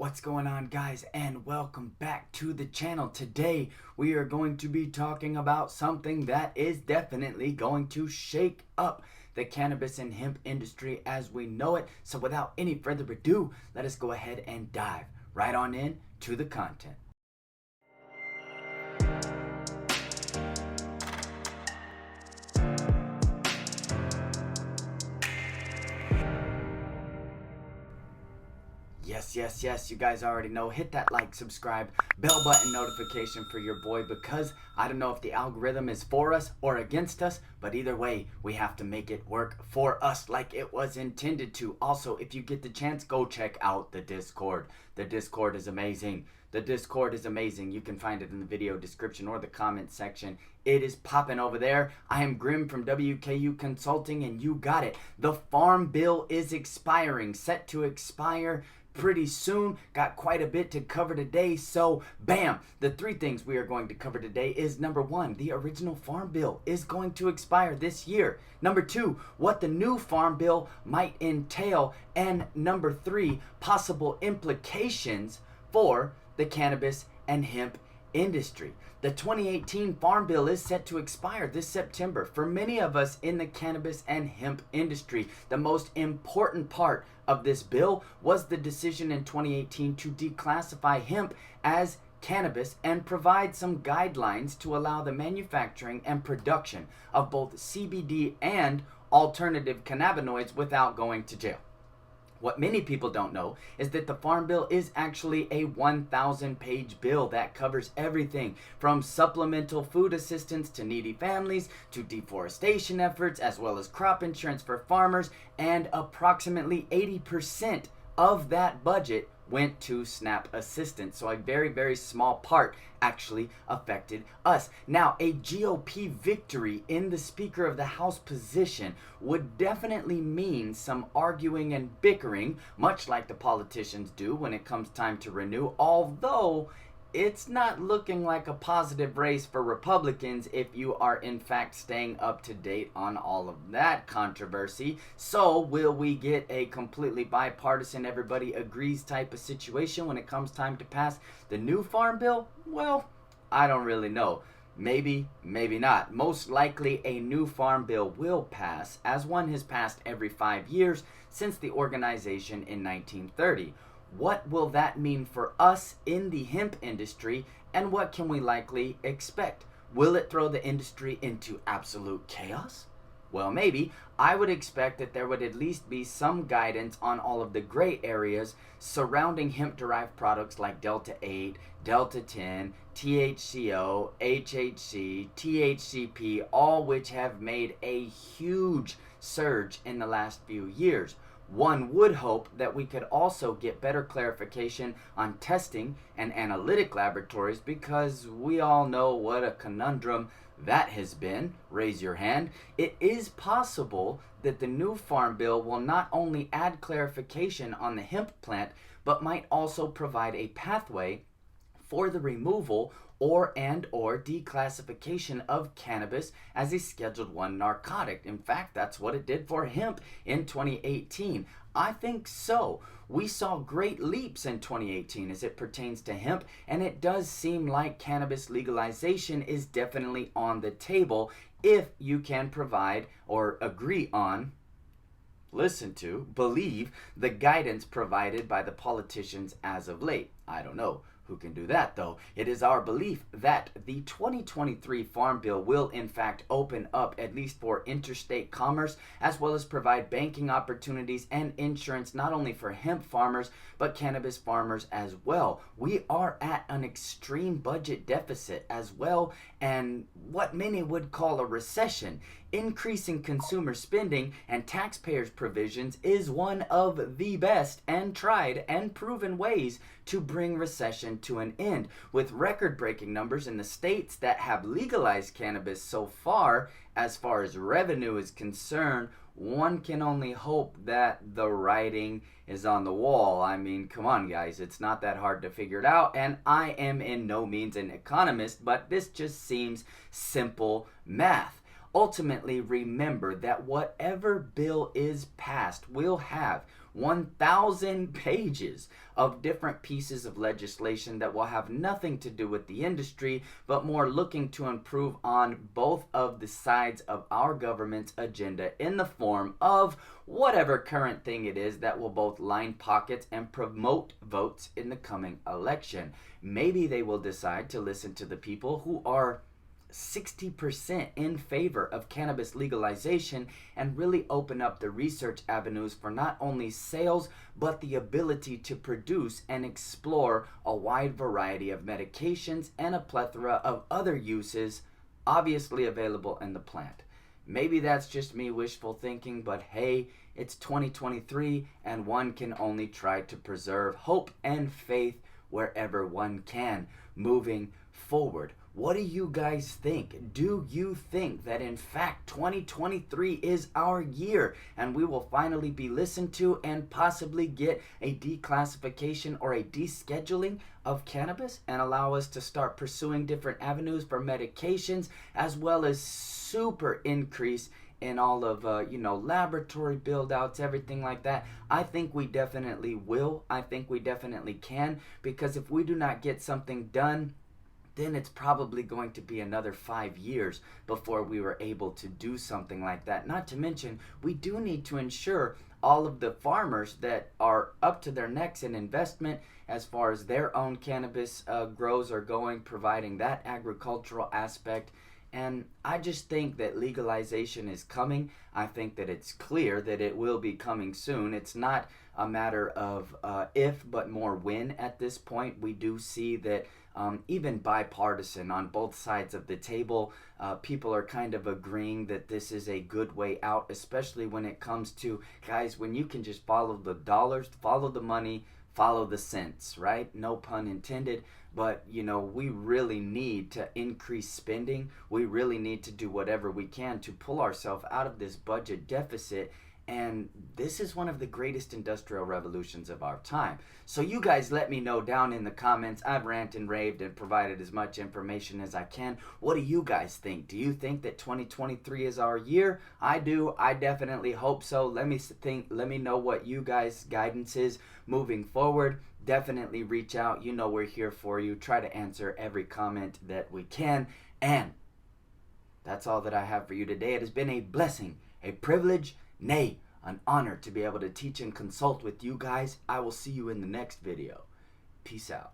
What's going on, guys, and welcome back to the channel. Today we are going to be talking about something that is definitely going to shake up the cannabis and hemp industry as we know it. So without any further ado, let us go ahead and dive right on in to the content. Yes, you guys already know. Hit that like, subscribe, bell button notification for your boy, because I don't know if the algorithm is for us or against us, but either way, we have to make it work for us like it was intended to. Also, if you get the chance, go check out the Discord. The Discord is amazing. The Discord is amazing. You can find it in the video description or the comment section. It is popping over there. I am Grim from WKU Consulting, and you got it. The Farm Bill is expiring, set to expire pretty soon. Got quite a bit to cover today, so bam, the three things we are going to cover today is number one, the original Farm Bill is going to expire this year. Number two, what the new Farm Bill might entail, and number three, possible implications for the cannabis and hemp industry. The 2018 Farm Bill is set to expire this September. For many of us in the cannabis and hemp industry, the most important part of this bill was the decision in 2018 to declassify hemp as cannabis and provide some guidelines to allow the manufacturing and production of both CBD and alternative cannabinoids without going to jail. What many people don't know is that the Farm Bill is actually a 1,000-page bill that covers everything from supplemental food assistance to needy families to deforestation efforts, as well as crop insurance for farmers, and approximately 80% of that budget went to SNAP assistance. So a very small part actually affected us. Now, a GOP victory in the Speaker of the House position would definitely mean some arguing and bickering, much like the politicians do when it comes time to renew, although it's not looking like a positive race for Republicans if you are in fact staying up to date on all of that controversy. So will we get a completely bipartisan, everybody agrees type of situation when it comes time to pass the new Farm Bill? Well, I don't really know. Maybe, maybe not. Most likely a new Farm Bill will pass, as one has passed every 5 years since the organization in 1930. What will that mean for us in the hemp industry, and what can we likely expect? Will it throw the industry into absolute chaos? Well, maybe. I would expect that there would at least be some guidance on all of the gray areas surrounding hemp-derived products like Delta 8, Delta 10, THCO, HHC, THCP, all which have made a huge surge in the last few years. One would hope that we could also get better clarification on testing and analytic laboratories, because we all know what a conundrum that has been. Raise your hand. It is possible that the new Farm Bill will not only add clarification on the hemp plant, but might also provide a pathway for the removal or declassification of cannabis as a Scheduled 1 narcotic. In fact, that's what it did for hemp in 2018. I think so. We saw great leaps in 2018 as it pertains to hemp, and it does seem like cannabis legalization is definitely on the table if you can provide or agree on, listen to, believe the guidance provided by the politicians as of late. I don't know who can do that, though. It is our belief that the 2023 Farm Bill will in fact open up, at least for interstate commerce, as well as provide banking opportunities and insurance not only for hemp farmers but cannabis farmers as well. We are at an extreme budget deficit as well, and what many would call a recession. Increasing consumer spending and taxpayers' provisions is one of the best and tried and proven ways to bring recession to an end. With record-breaking numbers in the states that have legalized cannabis so far as revenue is concerned, one can only hope that the writing is on the wall. I mean, come on, guys, it's not that hard to figure it out, and I am in no means an economist, but this just seems simple math. Ultimately, remember that whatever bill is passed will have 1,000 pages of different pieces of legislation that will have nothing to do with the industry, but more looking to improve on both of the sides of our government's agenda in the form of whatever current thing it is that will both line pockets and promote votes in the coming election. Maybe they will decide to listen to the people who are 60% in favor of cannabis legalization and really open up the research avenues for not only sales but the ability to produce and explore a wide variety of medications and a plethora of other uses obviously available in the plant. Maybe that's just me wishful thinking, but hey, it's 2023 and one can only try to preserve hope and faith wherever one can moving forward. What do you guys think? Do you think that in fact 2023 is our year and we will finally be listened to and possibly get a declassification or a descheduling of cannabis and allow us to start pursuing different avenues for medications, as well as super increase in all of laboratory build outs, everything like that? I think we definitely will. I think we definitely can, because if we do not get something done, then it's probably going to be another 5 years before we were able to do something like that. Not to mention, we do need to ensure all of the farmers that are up to their necks in investment as far as their own cannabis grows are going, providing that agricultural aspect. And I just think that legalization is coming. I think that it's clear that it will be coming soon. It's not a matter of if, but more when at this point. We do see that even bipartisan on both sides of the table, people are kind of agreeing that this is a good way out, especially when it comes to, guys, when you can just follow the dollars, follow the money, follow the cents, right? No pun intended. But, we really need to increase spending. We really need to do whatever we can to pull ourselves out of this budget deficit. And this is one of the greatest industrial revolutions of our time. So you guys let me know down in the comments. I've ranted and raved and provided as much information as I can. What do you guys think? Do you think that 2023 is our year? I do. I definitely hope so. Let me know what you guys' guidance is moving forward. Definitely reach out. We're here for you. Try to answer every comment that we can. And that's all that I have for you today. It has been a blessing, a privilege, nay, an honor to be able to teach and consult with you guys. I will see you in the next video. Peace out.